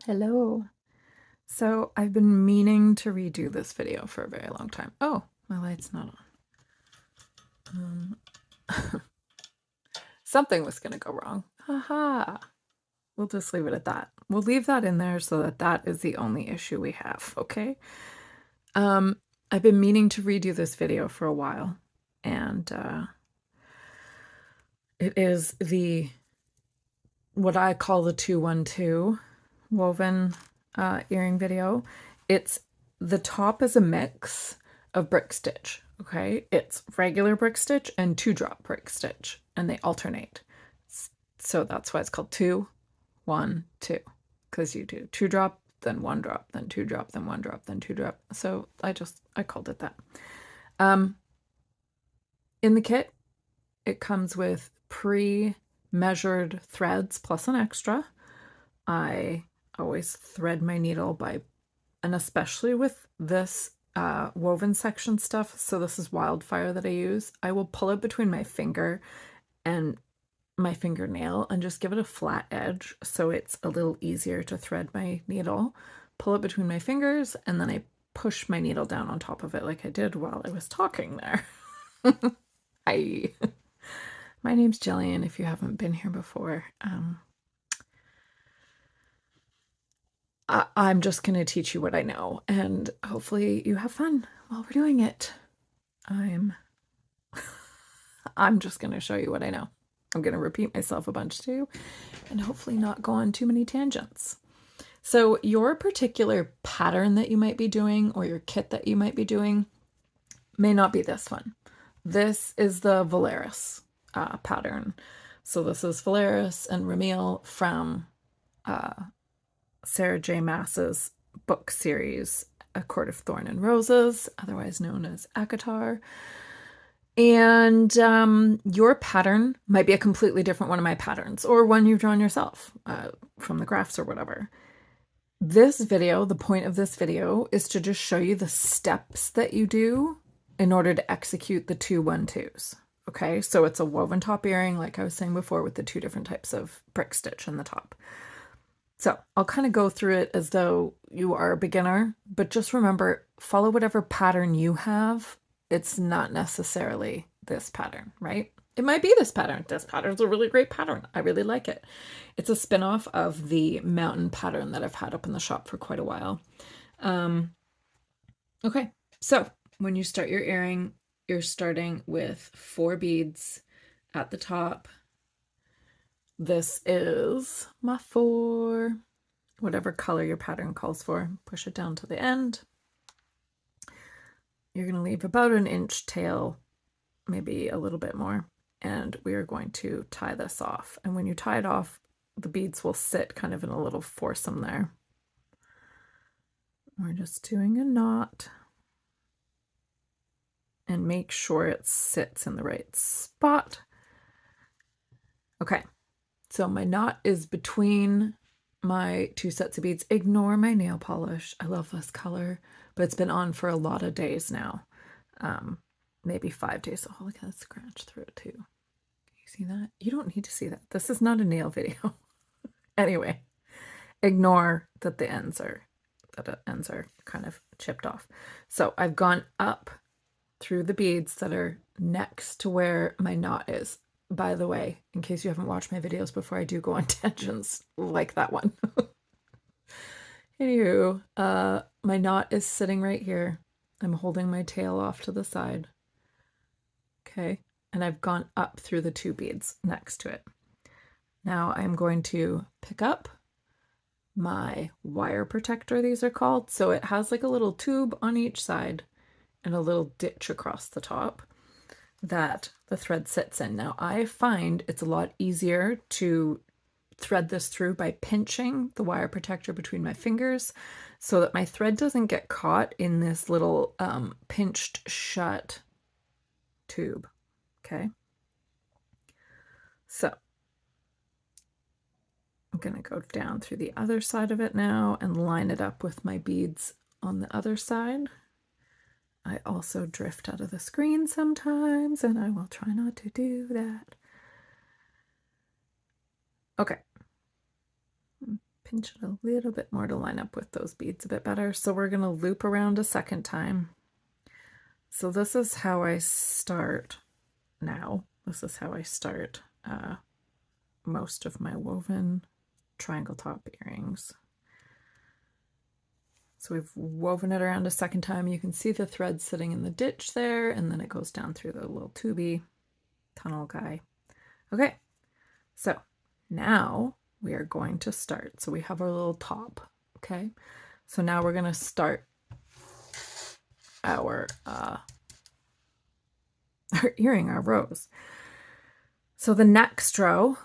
Hello. So I've been meaning to redo this video for a very long time. Oh, my light's not on. Something was going to go wrong. Haha. We'll just leave it at that. We'll leave that in there so that that is the only issue we have, okay? I've been meaning to redo this video for a while, and it is what I call the 212 woven earring video. The top is a mix of brick stitch, okay? It's regular brick stitch and 2-drop brick stitch, and they alternate. So that's why it's called 2, 1, 2, because you do 2-drop, then 1-drop, then 2-drop, then 1-drop, then 2-drop. So I called it that. In the kit, it comes with pre-measured threads plus an extra. I always thread my needle and especially with this woven section stuff, so this is Wildfire that I use, I will pull it between my finger and my fingernail and just give it a flat edge so it's a little easier to thread my needle. Pull it between my fingers, and then I push my needle down on top of it like I did while I was talking there. Hi. My name's Jillian, if you haven't been here before. I'm just going to teach you what I know, and hopefully you have fun while we're doing it. I'm just going to show you what I know. I'm going to repeat myself a bunch too, and hopefully not go on too many tangents. So your particular pattern that you might be doing, or your kit that you might be doing, may not be this one. This is the Valeris pattern. So this is Valeris and Ramil from Sarah J. Maas's book series, A Court of Thorn and Roses, otherwise known as ACOTAR. And your pattern might be a completely different one of my patterns, or one you've drawn yourself from the graphs or whatever. This video, the point of this video, is to just show you the steps that you do in order to execute the 212s. Okay, so it's a woven top earring, like I was saying before, with the 2 different types of brick stitch in the top. So I'll kind of go through it as though you are a beginner, but just remember, follow whatever pattern you have. It's not necessarily this pattern, right? It might be this pattern. This pattern's a really great pattern. I really like it. It's a spin-off of the mountain pattern that I've had up in the shop for quite a while. Okay, so when you start your earring, you're starting with 4 beads at the top. This is my 4, whatever color your pattern calls for. Push it down to the end. You're going to leave about an inch tail, maybe a little bit more, and we are going to tie this off. And when you tie it off, the beads will sit kind of in a little foursome there. We're just doing a knot, and make sure it sits in the right spot. Okay, so my knot is between my 2 sets of beads. Ignore my nail polish. I love this color, but it's been on for a lot of days now. Maybe 5 days. Oh, look at that scratch through it too. Can you see that? You don't need to see that. This is not a nail video. Anyway, ignore that the ends are kind of chipped off. So I've gone up through the beads that are next to where my knot is. By the way, in case you haven't watched my videos before, I do go on tangents like that one. Anywho, my knot is sitting right here. I'm holding my tail off to the side. Okay, and I've gone up through the 2 beads next to it. Now I'm going to pick up my wire protector, these are called. So it has like a little tube on each side and a little ditch across the top that the thread sits in. Now I find it's a lot easier to thread this through by pinching the wire protector between my fingers so that my thread doesn't get caught in this little pinched shut tube. Okay, so I'm going to go down through the other side of it now and line it up with my beads on the other side. I also drift out of the screen sometimes, and I will try not to do that. Okay. pinch it a little bit more to line up with those beads a bit better. So we're going to loop around a second time. So this is how I start now. This is how I start most of my woven triangle top earrings. So we've woven it around a second time. You can see the thread sitting in the ditch there, and then it goes down through the little tubey tunnel guy. Okay, so now we are going to start. So we have our little top, okay? So now we're gonna start our earring, our rows. So the next row,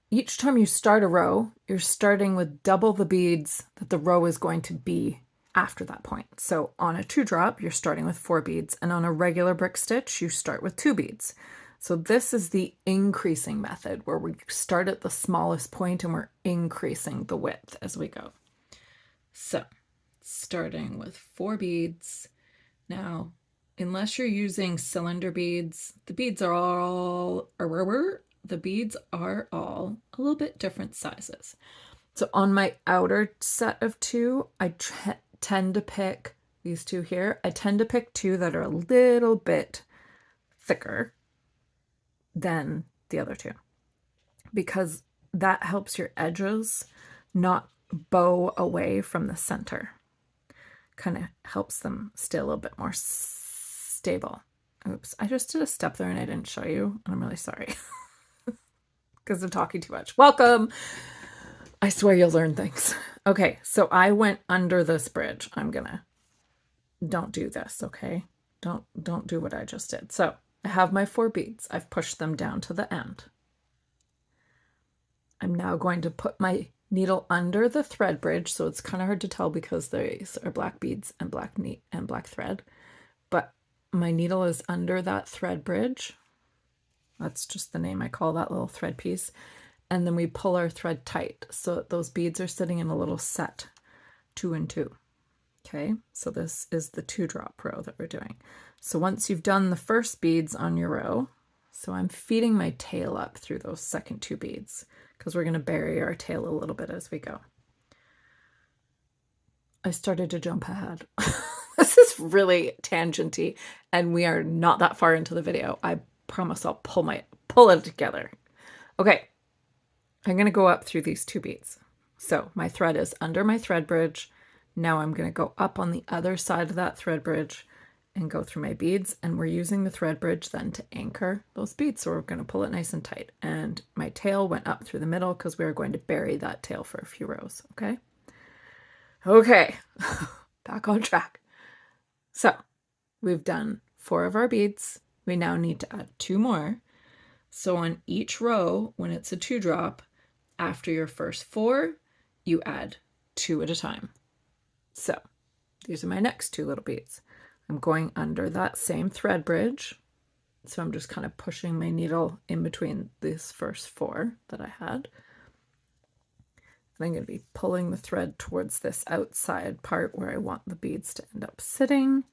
each time you start a row, you're starting with double the beads that the row is going to be after that point. So on a 2-drop, you're starting with 4 beads, and on a regular brick stitch, you start with 2 beads. So this is the increasing method where we start at the smallest point and we're increasing the width as we go. So starting with 4 beads. Now, unless you're using cylinder beads, the beads are all a little bit different sizes. So on my outer set of 2, I tend to pick these 2 here. I tend to pick 2 that are a little bit thicker than the other 2, because that helps your edges not bow away from the center. Kind of helps them stay a little bit more stable. Oops, I just did a step there and I didn't show you, and I'm really sorry because I'm talking too much. Welcome. I swear you'll learn things. Okay, so I went under this bridge. Don't do this, okay? Don't do what I just did. So I have my 4 beads. I've pushed them down to the end. I'm now going to put my needle under the thread bridge, so it's kind of hard to tell because these are black beads and black thread, but my needle is under that thread bridge. That's just the name I call that little thread piece. And then we pull our thread tight so that those beads are sitting in a little set, 2 and 2. Okay, so this is the 2-drop row that we're doing. So once you've done the first beads on your row, so I'm feeding my tail up through those second 2 beads because we're going to bury our tail a little bit as we go. I started to jump ahead. This is really tangenty, and we are not that far into the video. I promise I'll pull it together. Okay, I'm going to go up through these 2 beads. So my thread is under my thread bridge. Now I'm going to go up on the other side of that thread bridge and go through my beads, and we're using the thread bridge then to anchor those beads. So we're going to pull it nice and tight, and my tail went up through the middle because we are going to bury that tail for a few rows. Okay, back on track. So we've done 4 of our beads. We now need to add 2 more. So on each row, when it's a 2-drop, after your first 4, you add 2 at a time. So these are my next 2 little beads. I'm going under that same thread bridge. So I'm just kind of pushing my needle in between these first 4 that I had. And I'm going to be pulling the thread towards this outside part where I want the beads to end up sitting.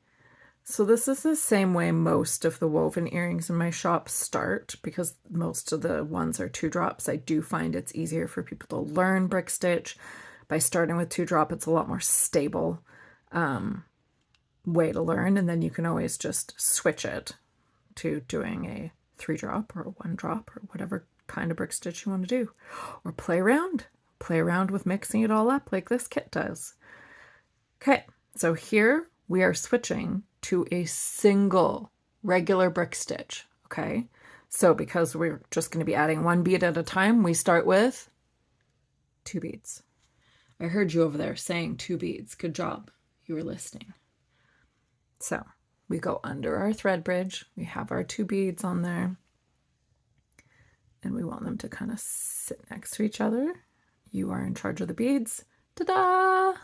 So this is the same way most of the woven earrings in my shop start, because most of the ones are 2-drops. I do find it's easier for people to learn brick stitch. By starting with 2-drop, it's a lot more stable way to learn, and then you can always just switch it to doing a 3-drop or a 1-drop or whatever kind of brick stitch you want to do. Or play around with mixing it all up like this kit does. Okay, so here we are switching to a single regular brick stitch, okay? So because we're just going to be adding 1 bead at a time, we start with 2 beads. I heard you over there saying 2 beads. Good job. You were listening. So we go under our thread bridge. We have our 2 beads on there. And we want them to kind of sit next to each other. You are in charge of the beads. Ta-da!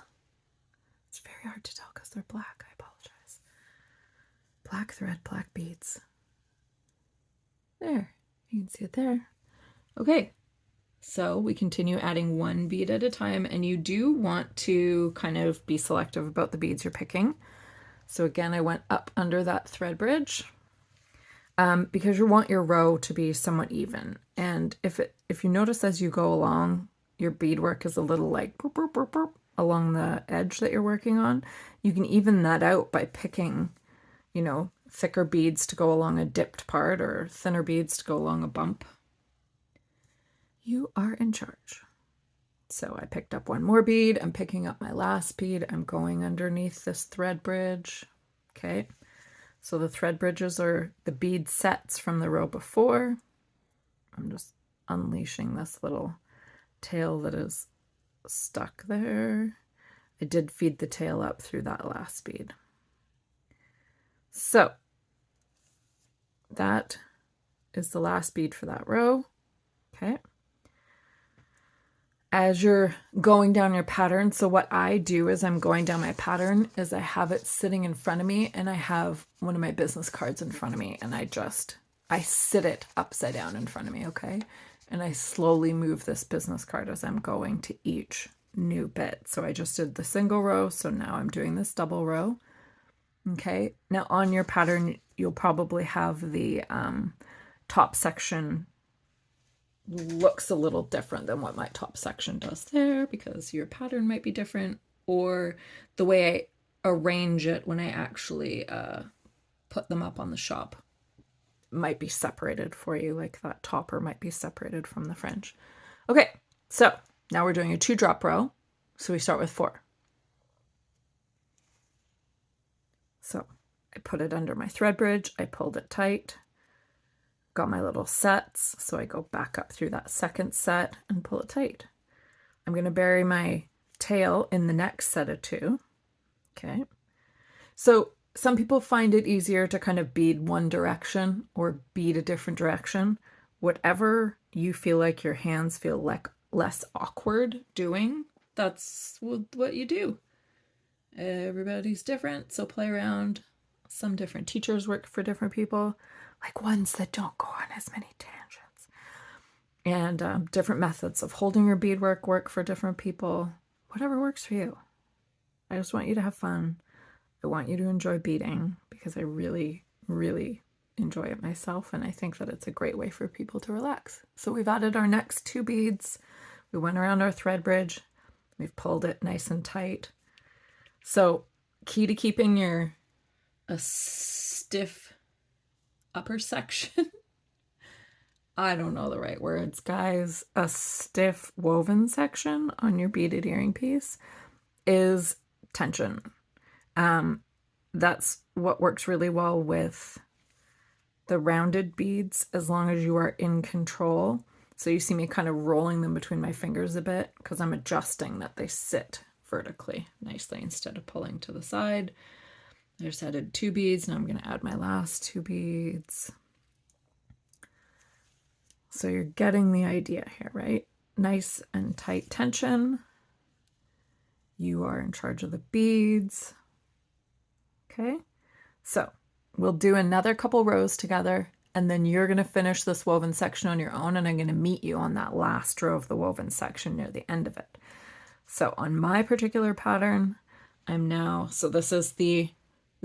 It's very hard to tell because they're black. I apologize. Black thread, black beads. There. You can see it there. Okay. So we continue adding 1 bead at a time, and you do want to kind of be selective about the beads you're picking. So again, I went up under that thread bridge because you want your row to be somewhat even. And if you notice as you go along, your beadwork is a little like burp, burp, burp, burp, along the edge that you're working on, you can even that out by picking, you know, thicker beads to go along a dipped part or thinner beads to go along a bump. You are in charge. So I picked up one more bead. I'm picking up my last bead. I'm going underneath this thread bridge. Okay. So the thread bridges are the bead sets from the row before. I'm just unleashing this little tail that is stuck there. I did feed the tail up through that last bead. So that is the last bead for that row. Okay. As you're going down your pattern, so what I do is I'm going down my pattern is I have it sitting in front of me and I have one of my business cards in front of me and I sit it upside down in front of me, okay? And I slowly move this business card as I'm going to each new bit. So I just did the single row, so now I'm doing this double row. Okay, now on your pattern, you'll probably have the top section looks a little different than what my top section does there because your pattern might be different, or the way I arrange it when I actually put them up on the shop might be separated for you, like that topper might be separated from the fringe. Okay, so now we're doing a 2-drop row. So we start with 4. So I put it under my thread bridge, I pulled it tight, got my little sets, so I go back up through that second set and pull it tight. I'm going to bury my tail in the next set of 2. Okay. So some people find it easier to kind of bead one direction or bead a different direction. Whatever you feel like your hands feel like less awkward doing, that's what you do. Everybody's different, so play around. Some different teachers work for different people, like ones that don't go on as many tangents. And different methods of holding your beadwork work for different people. Whatever works for you. I just want you to have fun. I want you to enjoy beading because I really, really enjoy it myself, and I think that it's a great way for people to relax. So we've added our next 2 beads. We went around our thread bridge. We've pulled it nice and tight. So key to keeping a stiff upper section. I don't know the right words, guys. A stiff woven section on your beaded earring piece is tension. That's what works really well with the rounded beads as long as you are in control. So you see me kind of rolling them between my fingers a bit because I'm adjusting that they sit vertically nicely instead of pulling to the side. I just added 2 beads. Now I'm going to add my last 2 beads. So you're getting the idea here, right? Nice and tight tension. You are in charge of the beads. Okay, so we'll do another couple rows together, and then you're going to finish this woven section on your own, and I'm going to meet you on that last row of the woven section near the end of it. So on my particular pattern, so this is we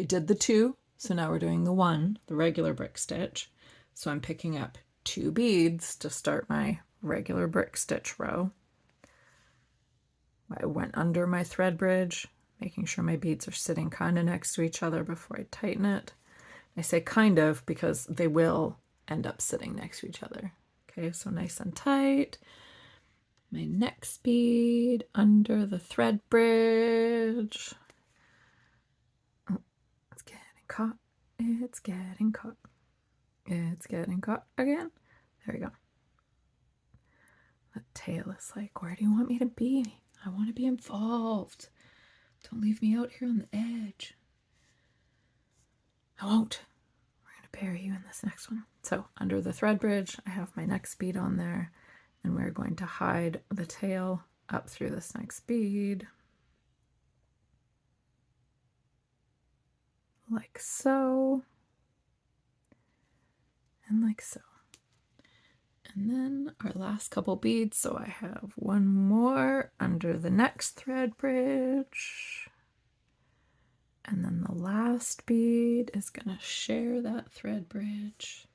did the 2, so now we're doing the 1, the regular brick stitch. So I'm picking up 2 beads to start my regular brick stitch row. I went under my thread bridge, making sure my beads are sitting kind of next to each other before I tighten it. I say kind of because they will end up sitting next to each other. Okay, so nice and tight. My next bead under the thread bridge. Oh, it's getting caught. It's getting caught. It's getting caught again. There we go. The tail is like, where do you want me to be? I want to be involved. Don't leave me out here on the edge. I won't. We're going to bury you in this next one. So under the thread bridge, I have my next bead on there, and we're going to hide the tail up through this next bead. Like so. And like so. And then our last couple beads, so I have one more under the next thread bridge. And then the last bead is going to share that thread bridge.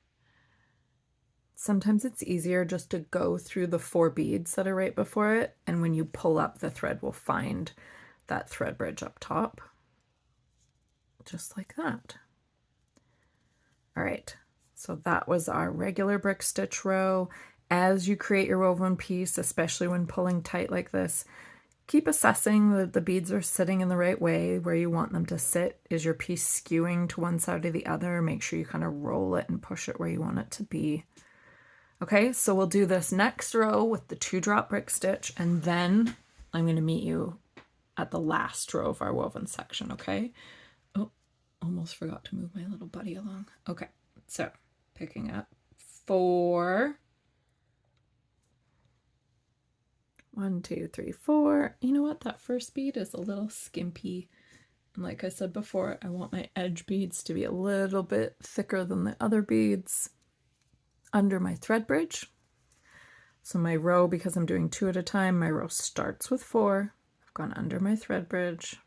sometimes it's easier just to go through the 4 beads that are right before it, and when you pull up, the thread will find that thread bridge up top, just like that. All right, so that was our regular brick stitch row. As you create your woven piece, especially when pulling tight like this, keep assessing that the beads are sitting in the right way where you want them to sit. Is your piece skewing to one side or the other? Make sure you kind of roll it and push it where you want it to be. Okay, so we'll do this next row with the 2-drop brick stitch, and then I'm going to meet you at the last row of our woven section, okay? Oh, almost forgot to move my little buddy along. Okay, so picking up 4. 1, 2, 3, 4. You know what? That first bead is a little skimpy. And like I said before, I want my edge beads to be a little bit thicker than the other beads under my thread bridge. So my row, because I'm doing 2 at a time, my row starts with 4. I've gone under my thread bridge,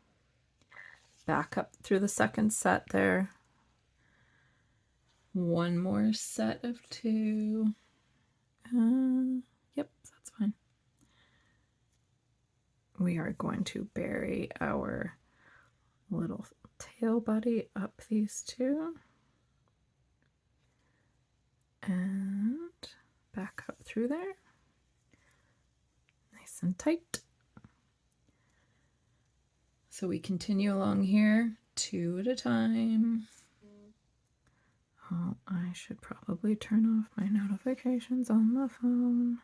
back up through the second set there. 1 more set of 2. Yep, that's fine. We are going to bury our little tail buddy up these 2 and back up through there, nice and tight. So we continue along here 2 at a time. Oh, I should probably turn off my notifications on the phone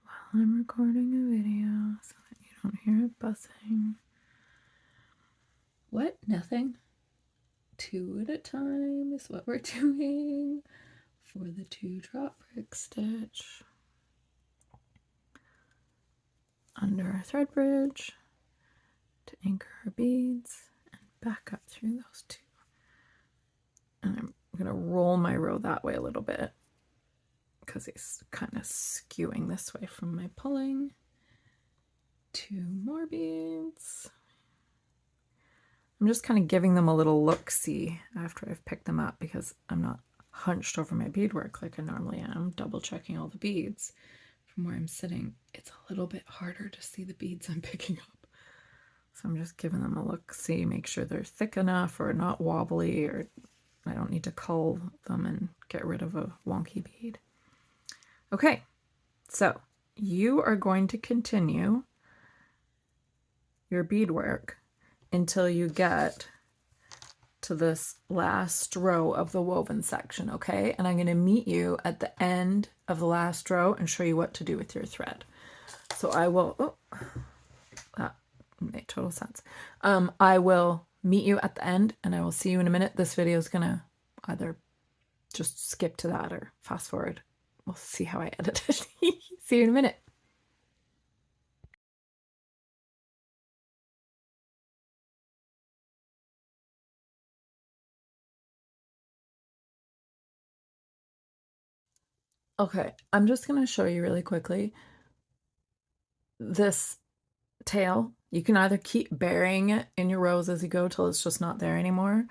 while I'm recording a video so that you don't hear it buzzing. What? Nothing? 2 at a time is what we're doing for the 2-drop brick stitch. Under our thread bridge to anchor our beads and back up through those 2. And I'm going to roll my row that way a little bit because he's kind of skewing this way from my pulling. 2 more beads. I'm just kind of giving them a little look-see after I've picked them up because I'm not hunched over my beadwork like I normally am, double checking all the beads from where I'm sitting. It's a little bit harder to see the beads I'm picking up. So I'm just giving them a look-see, make sure they're thick enough or not wobbly, or I don't need to cull them and get rid of a wonky bead. Okay, so you are going to continue your beadwork until you get to this last row of the woven section, okay? And I'm going to meet you at the end of the last row and show you what to do with your thread. So I will, oh, that made total sense. I will meet you at the end and I will see you in a minute. This video is going to either just skip to that or fast forward. We'll see how I edit it. See you in a minute. Okay, I'm just going to show you really quickly. This tail, you can either keep burying it in your rows as you go till it's just not there anymore.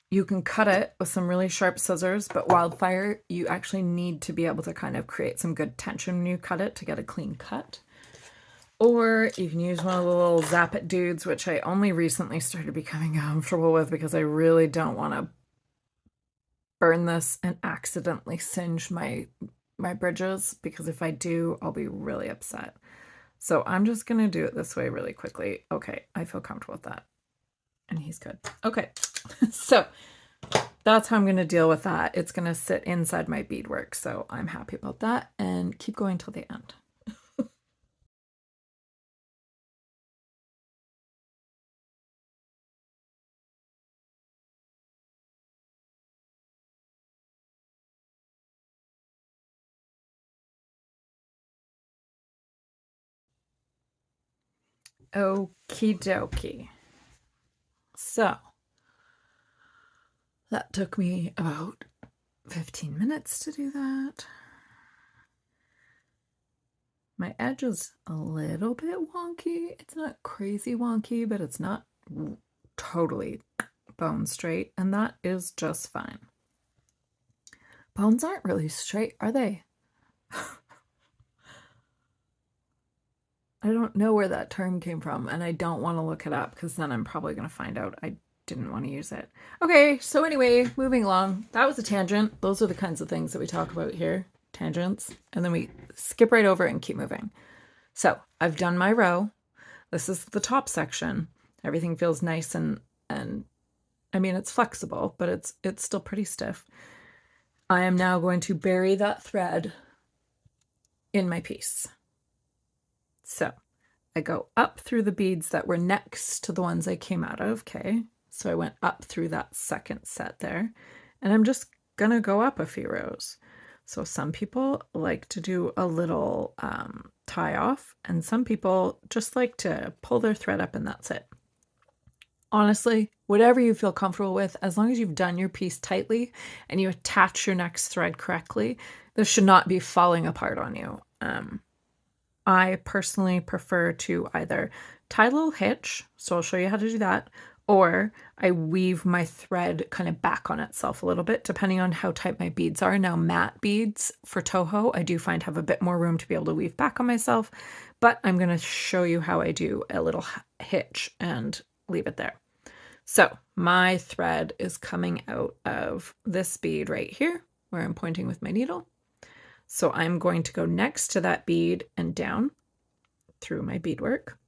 You can cut it with some really sharp scissors, but wildfire, you actually need to be able to kind of create some good tension when you cut it to get a clean cut. Or you can use one of the little Zap It dudes, which I only recently started becoming comfortable with because I really don't want to burn this and accidentally singe my bridges, because if I do, I'll be really upset. So I'm just going to do it this way really quickly. Okay, I feel comfortable with that. And he's good. Okay, so that's how I'm going to deal with that. It's going to sit inside my beadwork, so I'm happy about that. And keep going till the end. Okie dokie. So that took me about 15 minutes to do that. My edge is a little bit wonky. It's not crazy wonky, but it's not totally bone straight, and that is just fine. Bones aren't really straight, are they? I don't know where that term came from, and I don't want to look it up because then I'm probably going to find out I didn't want to use it. Okay, so anyway, moving along. That was a tangent. Those are the kinds of things that we talk about here, tangents, and then we skip right over and keep moving. So I've done my row. This is the top section. Everything feels nice and I mean, it's flexible, but it's still pretty stiff. I am now going to bury that thread in my piece. So I go up through the beads that were next to the ones I came out of, okay? So I went up through that second set there, and I'm just gonna go up a few rows. So some people like to do a little tie off, and some people just like to pull their thread up and that's it. Honestly, whatever you feel comfortable with, as long as you've done your piece tightly and you attach your next thread correctly, this should not be falling apart on you. I personally prefer to either tie a little hitch, so I'll show you how to do that, or I weave my thread kind of back on itself a little bit, depending on how tight my beads are. Now, matte beads for Toho, I do find have a bit more room to be able to weave back on myself, but I'm going to show you how I do a little hitch and leave it there. So my thread is coming out of this bead right here, where I'm pointing with my needle. So I'm going to go next to that bead and down through my beadwork,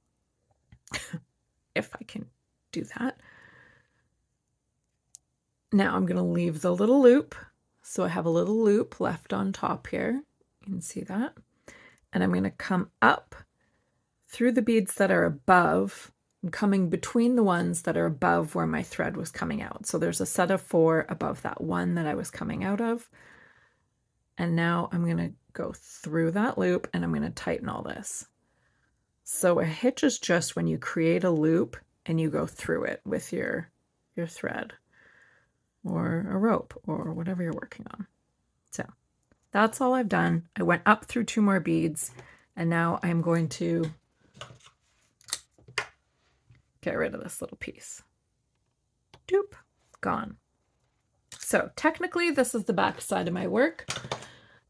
if I can do that. Now I'm going to leave the little loop. So I have a little loop left on top here. You can see that. And I'm going to come up through the beads that are above. I'm coming between the ones that are above where my thread was coming out. So there's a set of 4 above that one that I was coming out of. And now I'm going to go through that loop and I'm going to tighten all this. So a hitch is just when you create a loop and you go through it with your thread or a rope or whatever you're working on. So that's all I've done. I went up through 2 more beads and now I'm going to get rid of this little piece. Doop, gone. So technically this is the back side of my work,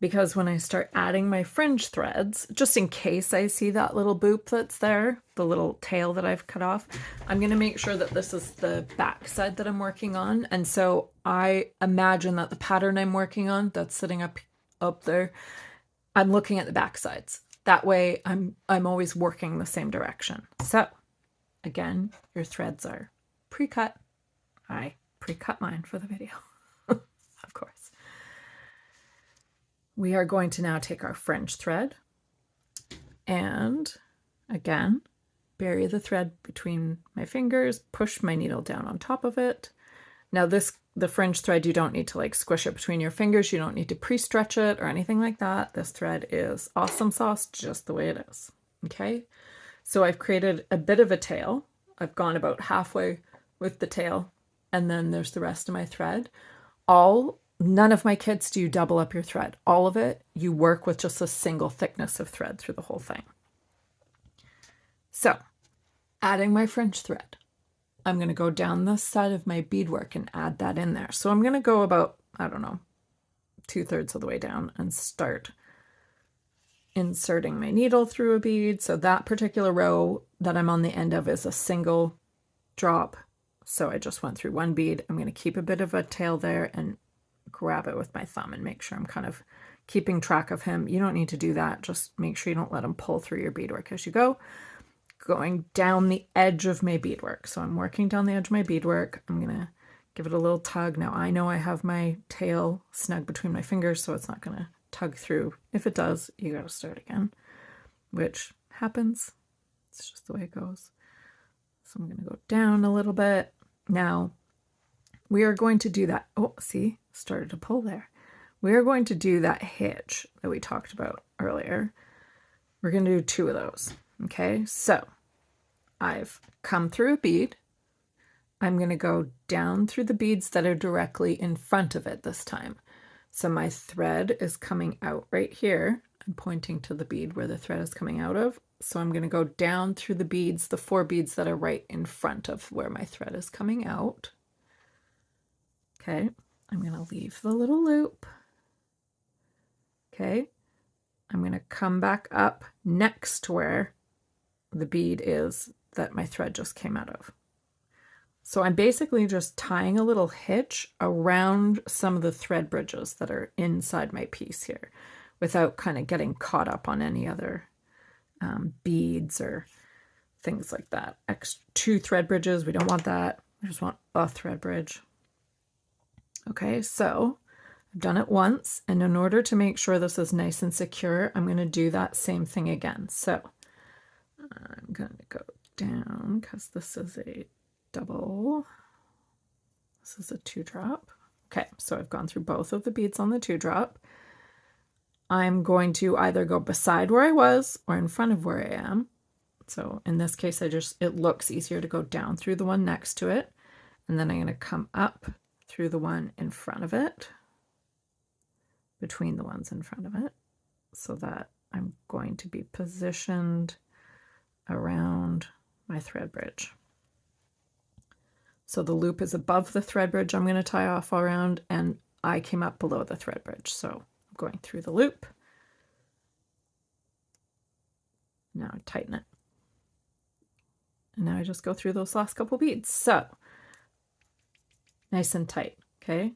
because when I start adding my fringe threads, just in case I see that little boop that's there, the little tail that I've cut off, I'm going to make sure that this is the back side that I'm working on. And so I imagine that the pattern I'm working on that's sitting up there, I'm looking at the back sides. That way I'm always working the same direction. So again, your threads are pre-cut. I pre-cut mine for the video, of course. We are going to now take our fringe thread and again, bury the thread between my fingers, push my needle down on top of it. Now the fringe thread, you don't need to like squish it between your fingers. You don't need to pre-stretch it or anything like that. This thread is awesome sauce just the way it is. Okay. So I've created a bit of a tail. I've gone about halfway with the tail and then there's the rest of my thread. None of my kits do you double up your thread. All of it, you work with just a single thickness of thread through the whole thing. So, adding my fringe thread. I'm going to go down the side of my beadwork and add that in there. So I'm going to go about, I don't know, 2/3 of the way down and start inserting my needle through a bead. So that particular row that I'm on the end of is a single drop. So I just went through 1 bead. I'm going to keep a bit of a tail there and grab it with my thumb and make sure I'm kind of keeping track of him. You don't need to do that. Just make sure you don't let him pull through your beadwork as you go. Going down the edge of my beadwork. So I'm working down the edge of my beadwork. I'm going to give it a little tug. Now I know I have my tail snug between my fingers, so it's not going to tug through. If it does, you got to start again, which happens. It's just the way it goes. So I'm going to go down a little bit. Now we are going to do that. Oh, see, started to pull there. We are going to do that hitch that we talked about earlier. We're going to do 2 of those. Okay, so I've come through a bead. I'm going to go down through the beads that are directly in front of it this time. So my thread is coming out right here. I'm pointing to the bead where the thread is coming out of. So I'm going to go down through the beads, the 4 beads that are right in front of where my thread is coming out. Okay, I'm going to leave the little loop. Okay, I'm going to come back up next to where the bead is that my thread just came out of. So I'm basically just tying a little hitch around some of the thread bridges that are inside my piece here without kind of getting caught up on any other beads or things like that. Two thread bridges, we don't want that. We just want a thread bridge. Okay, so I've done it once, and in order to make sure this is nice and secure, I'm going to do that same thing again. So I'm going to go down because this is a double. This is a 2-drop. Okay, so I've gone through both of the beads on the 2-drop. I'm going to either go beside where I was or in front of where I am. So in this case, it looks easier to go down through the one next to it. And then I'm going to come up through the one in front of it, between the ones in front of it, so that I'm going to be positioned around my thread bridge. So the loop is above the thread bridge I'm going to tie off all around, and I came up below the thread bridge. So I'm going through the loop. Now I tighten it. And now I just go through those last couple beads. So nice and tight, okay?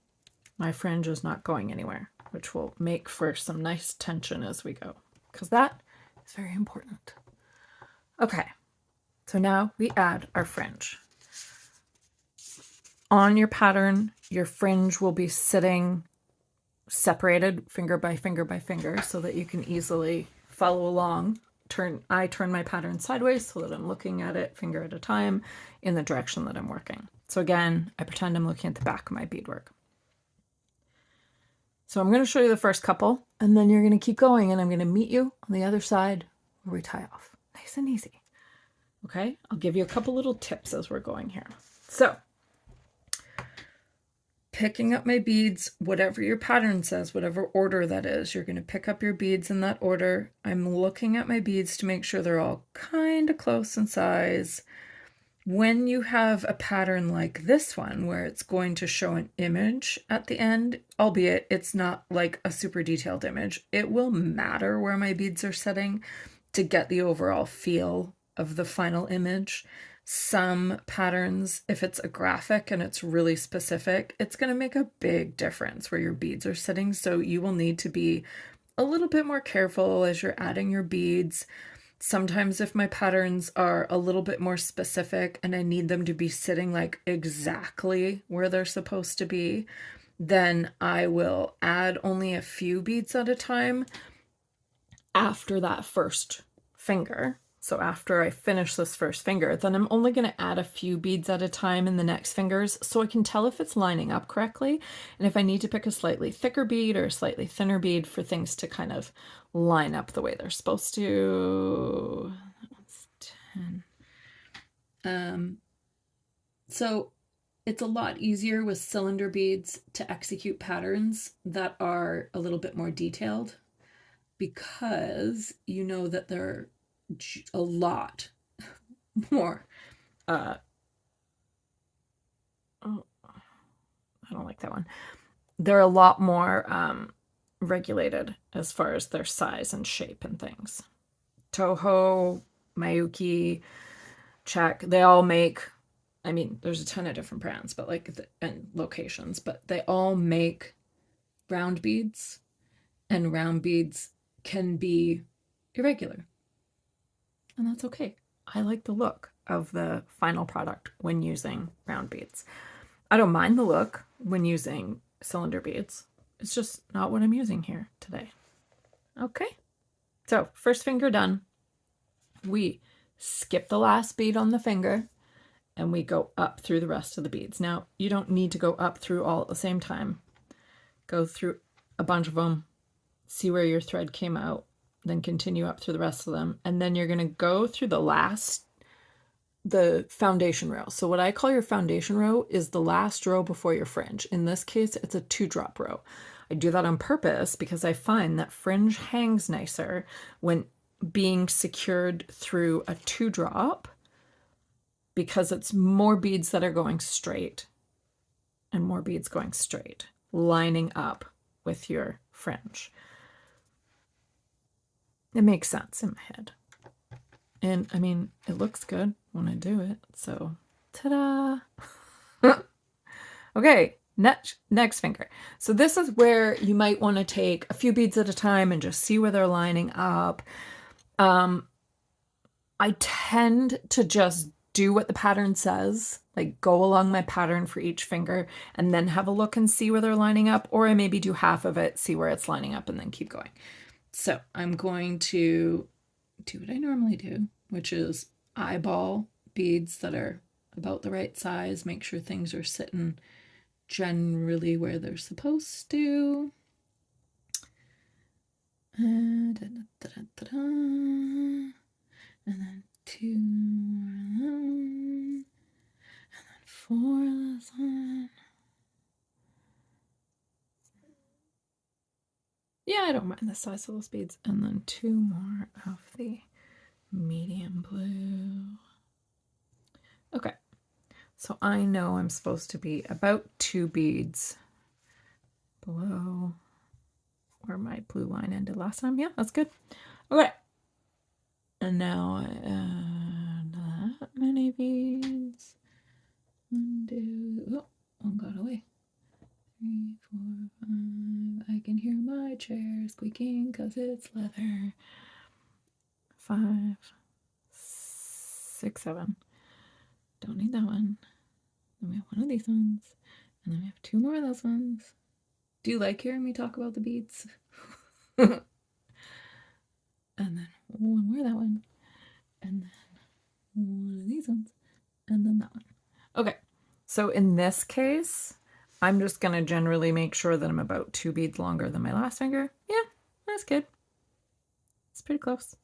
My fringe is not going anywhere, which will make for some nice tension as we go, because that is very important. Okay, so now we add our fringe. On your pattern, your fringe will be sitting separated finger by finger by finger so that you can easily follow along. I turn my pattern sideways so that I'm looking at it finger at a time in the direction that I'm working. So again, I pretend I'm looking at the back of my beadwork. So I'm going to show you the first couple, and then you're going to keep going, and I'm going to meet you on the other side where we tie off. Nice and easy. Okay, I'll give you a couple little tips as we're going here. So picking up my beads, whatever your pattern says, whatever order that is, you're going to pick up your beads in that order. I'm looking at my beads to make sure they're all kind of close in size. When you have a pattern like this one, where it's going to show an image at the end, albeit it's not like a super detailed image, it will matter where my beads are sitting to get the overall feel of the final image. Some patterns, if it's a graphic and it's really specific, it's going to make a big difference where your beads are sitting. So you will need to be a little bit more careful as you're adding your beads. Sometimes if my patterns are a little bit more specific and I need them to be sitting like exactly where they're supposed to be, then I will add only a few beads at a time after that first finger. So after I finish this first finger, then I'm only going to add a few beads at a time in the next fingers so I can tell if it's lining up correctly and if I need to pick a slightly thicker bead or a slightly thinner bead for things to kind of line up the way they're supposed to. That's 10. So it's a lot easier with cylinder beads to execute patterns that are a little bit more detailed because you know that they're a lot more I don't like that one. They're a lot more regulated as far as their size and shape and things. Toho, Miyuki, Czech, they all make, I mean, there's a ton of different brands, but and locations, but they all make round beads, and round beads can be irregular. And that's okay. I like the look of the final product when using round beads. I don't mind the look when using cylinder beads. It's just not what I'm using here today. Okay. So first finger done. We skip the last bead on the finger and we go up through the rest of the beads. Now, you don't need to go up through all at the same time. Go through a bunch of them, see where your thread came out, then continue up through the rest of them. And then you're going to go through the foundation row. So what I call your foundation row is the last row before your fringe. In this case, it's a 2-drop row. I do that on purpose because I find that fringe hangs nicer when being secured through a 2-drop because it's more beads that are going straight and more beads going straight, lining up with your fringe. It makes sense in my head. And I mean, it looks good when I do it. So, ta-da! Okay, next finger. So this is where you might want to take a few beads at a time and just see where they're lining up. I tend to just do what the pattern says, like go along my pattern for each finger and then have a look and see where they're lining up, or I maybe do half of it, see where it's lining up, and then keep going. So I'm going to do what I normally do, which is eyeball beads that are about the right size, make sure things are sitting generally where they're supposed to. And then 2 and then 4 this one. Yeah, I don't mind the size of those beads. And then 2 more of the medium blue. Okay, so I know I'm supposed to be about 2 beads below where my blue line ended last time. Yeah, that's good. Okay, and now I add that many beads. 1, 2, oh, one got away. 3, 4, 5. I can hear my chair squeaking because it's leather. 5, 6, 7. Don't need that one. Then we have one of these ones. And then we have 2 more of those ones. Do you like hearing me talk about the beads? And then 1 more of that one. And then 1 of these ones. And then that one. Okay. So in this case, I'm just going to generally make sure that I'm about 2 beads longer than my last finger. Yeah, that's good. It's pretty close.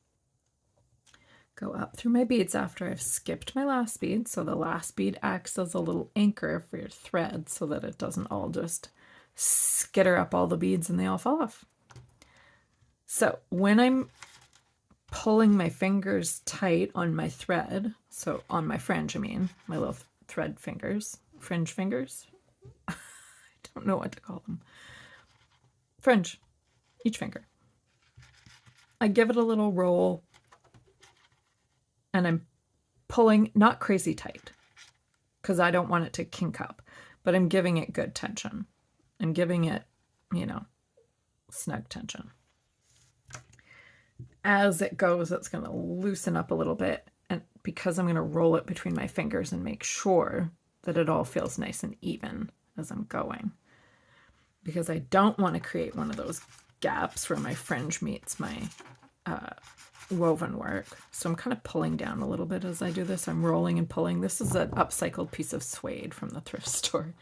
Go up through my beads after I've skipped my last bead. So the last bead acts as a little anchor for your thread so that it doesn't all just skitter up all the beads and they all fall off. So when I'm pulling my fingers tight on my thread, so on my fringe, I mean, my little thread fingers, fringe fingers. I don't know what to call them. Fringe, each finger. I give it a little roll and I'm pulling, not crazy tight, because I don't want it to kink up, but I'm giving it good tension. I'm giving it, you know, snug tension. As it goes, it's going to loosen up a little bit, and because I'm going to roll it between my fingers and make sure that it all feels nice and even as I'm going, because I don't want to create one of those gaps where my fringe meets my woven work. So I'm kind of pulling down a little bit as I do this. I'm rolling and pulling. This is an upcycled piece of suede from the thrift store.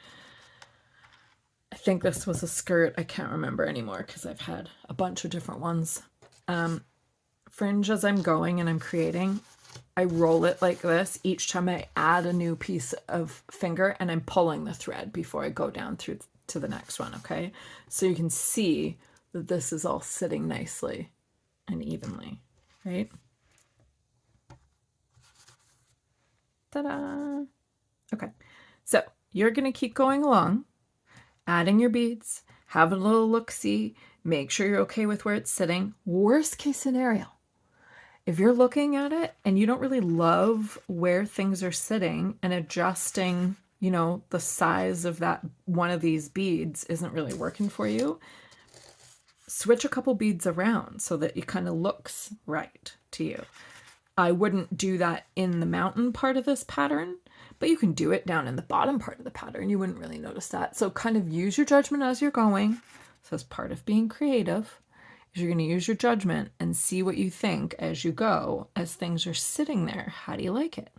I think this was a skirt. I can't remember anymore because I've had a bunch of different ones. Fringe as I'm going and I'm creating, I roll it like this each time I add a new piece of finger, and I'm pulling the thread before I go down through to the next one, okay? So you can see that this is all sitting nicely and evenly, right? Ta-da! Okay, so you're gonna keep going along, adding your beads, having a little look-see, make sure you're okay with where it's sitting. Worst case scenario, if you're looking at it and you don't really love where things are sitting, and adjusting, you know, the size of that one of these beads isn't really working for you, switch a couple beads around so that it kind of looks right to you. I wouldn't do that in the mountain part of this pattern, but you can do it down in the bottom part of the pattern. You wouldn't really notice that. So kind of use your judgment as you're going. So as part of being creative, is you're going to use your judgment and see what you think as you go, as things are sitting there. How do you like it?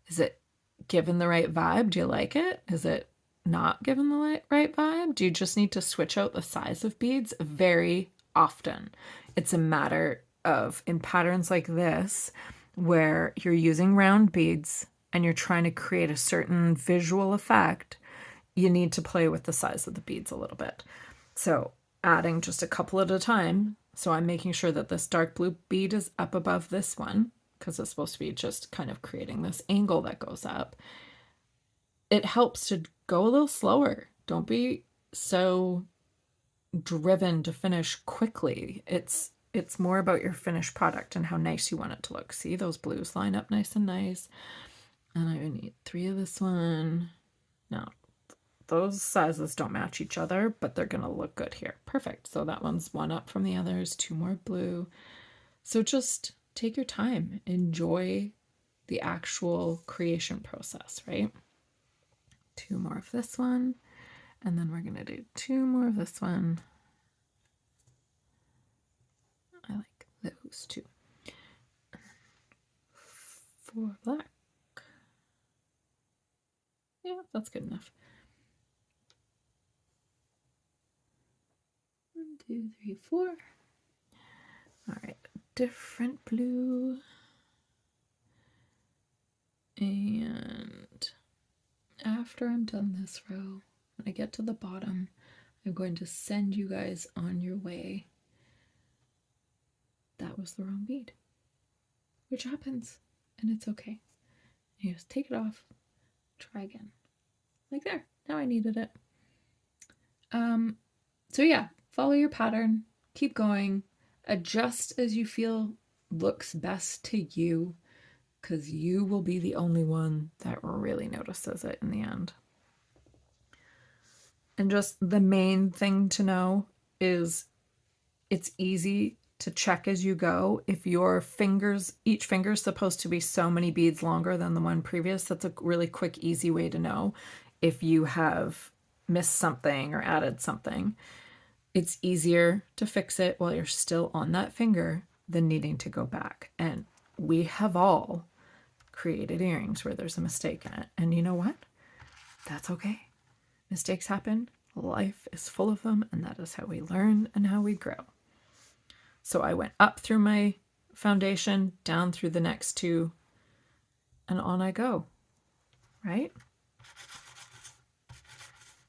Is it given the right vibe? Do you like it? Is it not given the right vibe? Do you just need to switch out the size of beads? Very often. It's a matter of, in patterns like this, where you're using round beads and you're trying to create a certain visual effect, you need to play with the size of the beads a little bit. So adding just a couple at a time. So I'm making sure that this dark blue bead is up above this one, because it's supposed to be just kind of creating this angle that goes up. It helps to go a little slower. Don't be so driven to finish quickly. It's It's more about your finished product and how nice you want it to look. See, those blues line up nice and nice. And I need 3 of this one. Now, those sizes don't match each other, but they're going to look good here. Perfect. So that one's 1 up from the others, 2 more blue. So just take your time. Enjoy the actual creation process, right? 2 more of this one. And then we're going to do 2 more of this one. I like those 2. 4 black. Yeah, that's good enough. 1, 2, 3, 4. All right, different blue. And after I'm done this row, when I get to the bottom, I'm going to send you guys on your way. That was the wrong bead, which happens, and it's okay. You just take it off, try again. Like there, now I needed it. So yeah, follow your pattern, keep going, adjust as you feel looks best to you, because you will be the only one that really notices it in the end. And just the main thing to know is it's easy to check as you go. If your fingers, each finger is supposed to be so many beads longer than the one previous, that's a really quick, easy way to know if you have missed something or added something. It's easier to fix it while you're still on that finger than needing to go back. And we have all created earrings where there's a mistake in it. And you know what? That's okay. Mistakes happen. Life is full of them, and that is how we learn and how we grow. So I went up through my foundation, down through the next 2, and on I go, right?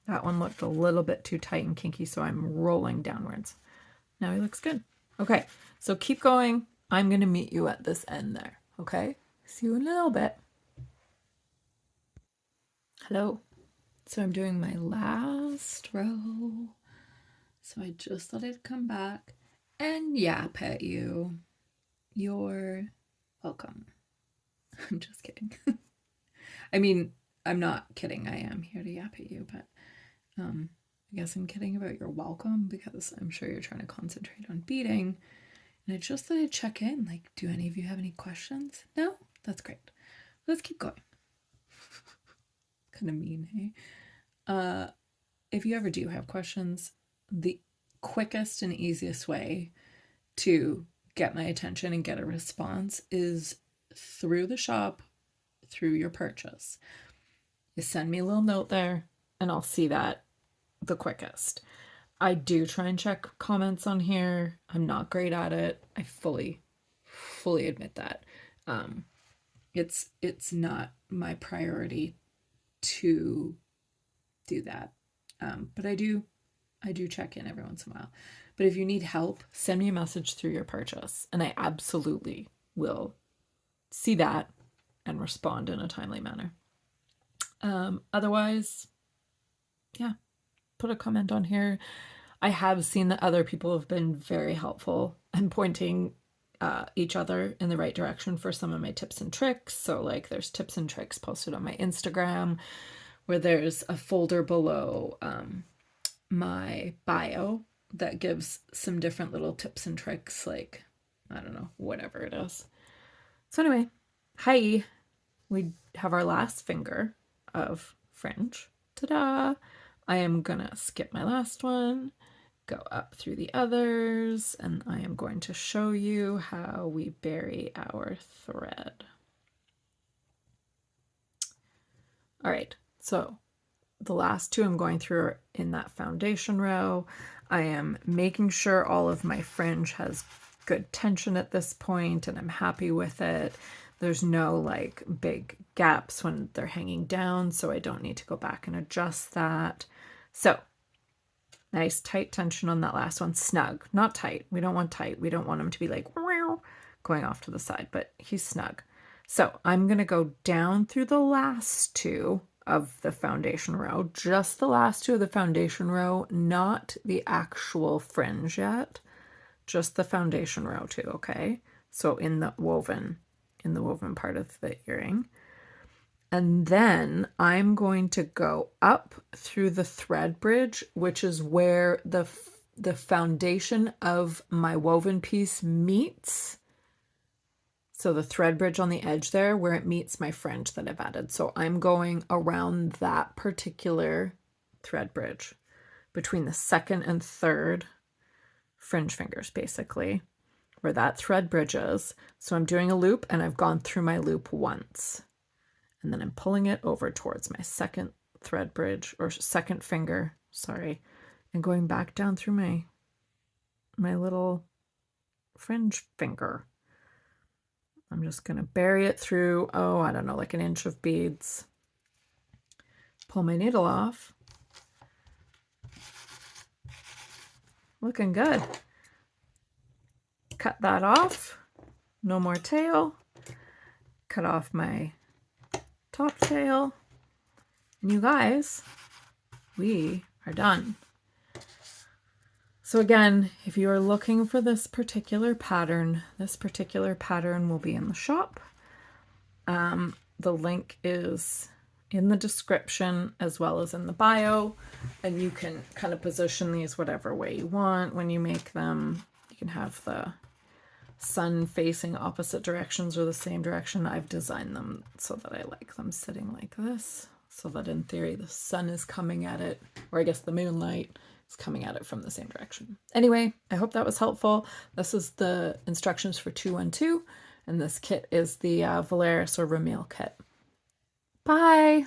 That one looked a little bit too tight and kinky, so I'm rolling downwards. Now he looks good. Okay, so keep going. I'm going to meet you at this end there, okay? See you in a little bit. Hello. So I'm doing my last row. So I just thought I'd come back and yap at you. You're welcome. I'm just kidding. I mean, I'm not kidding. I am here to yap at you, but I guess I'm kidding about your welcome because I'm sure you're trying to concentrate on beading. And I just thought I'd check in. Like, do any of you have any questions? No? That's great. Let's keep going. Kind of mean, hey? If you ever do have questions, the quickest and easiest way to get my attention and get a response is through the shop, through your purchase. You send me a little note there and I'll see that the quickest. I do try and check comments on here. I'm not great at it. I fully admit that. It's not my priority to do that. But I do check in every once in a while. But if you need help, send me a message through your purchase, and I absolutely will see that and respond in a timely manner. Otherwise, yeah, put a comment on here. I have seen that other people have been very helpful and pointing each other in the right direction for some of my tips and tricks. So like there's tips and tricks posted on my Instagram, where there's a folder below my bio that gives some different little tips and tricks, like, I don't know, whatever it is. So anyway, hi, we have our last finger of fringe. Ta-da! I am gonna skip my last one, go up through the others, and I am going to show you how we bury our thread. All right, so the last 2 I'm going through are in that foundation row. I am making sure all of my fringe has good tension at this point, and I'm happy with it. There's no like big gaps when they're hanging down, so I don't need to go back and adjust that. So nice tight tension on that last one. Snug, not tight. We don't want tight. We don't want him to be like going off to the side, but he's snug. So I'm going to go down through the last 2 of the foundation row, just the last 2 of the foundation row, not the actual fringe yet, just the foundation row too, okay? So in the woven part of the earring. And then I'm going to go up through the thread bridge, which is where the foundation of my woven piece meets. So the thread bridge on the edge there, where it meets my fringe that I've added. So I'm going around that particular thread bridge between the second and third fringe fingers, basically, where that thread bridge is. So I'm doing a loop, and I've gone through my loop once. And then I'm pulling it over towards my second thread bridge, or second finger, sorry, and going back down through my little fringe finger. I'm just going to bury it through, oh, I don't know, like an inch of beads. Pull my needle off. Looking good. Cut that off. No more tail. Cut off my top tail. And you guys, we are done. So again, if you are looking for this particular pattern will be in the shop. The link is in the description as well as in the bio, and you can kind of position these whatever way you want when you make them. You can have the sun facing opposite directions or the same direction. I've designed them so that I like them sitting like this, so that in theory the sun is coming at it, or I guess the moonlight is coming at it from the same direction. Anyway, I hope that was helpful. This is the instructions for 212, and this kit is the Valeris or Ramil kit. Bye!